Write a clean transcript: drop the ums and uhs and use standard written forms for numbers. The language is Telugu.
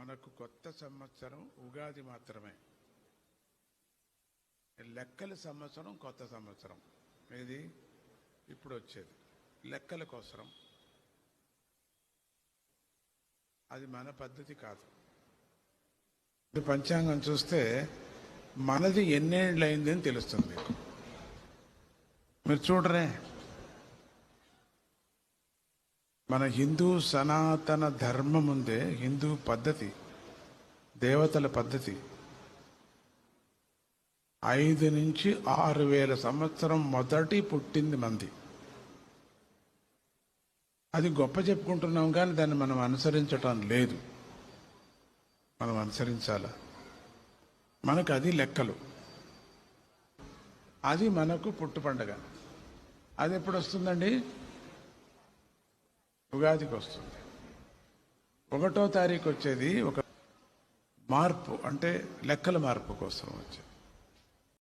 మనకు కొత్త సంవత్సరం ఉగాది మాత్రమే. లెక్కల సంవత్సరం కొత్త సంవత్సరం ఇది ఇప్పుడు వచ్చేది లెక్కల కోసం. అది మన పద్ధతి కాదు. పంచాంగం చూస్తే మనది ఎన్నేళ్ళు అయింది అని తెలుస్తుంది మీకు. మీరు చూడరే, మన హిందూ సనాతన ధర్మం ఉందే, హిందూ పద్ధతి, దేవతల పద్ధతి 5 నుంచి 6,000 సంవత్సరం మొదటి పుట్టింది మంది. అది గొప్ప చెప్పుకుంటున్నాం కానీ దాన్ని మనం అనుసరించటం లేదు. మనం అనుసరించాలా? మనకు అది లెక్కలు, అది మనకు పుట్టు పండగ. అది ఎప్పుడు వస్తుందండి? ఉగాదికి వస్తుంది. 1వ తారీఖు వచ్చేది ఒక మార్పు, అంటే లెక్కల మార్పు కోసం వచ్చేది.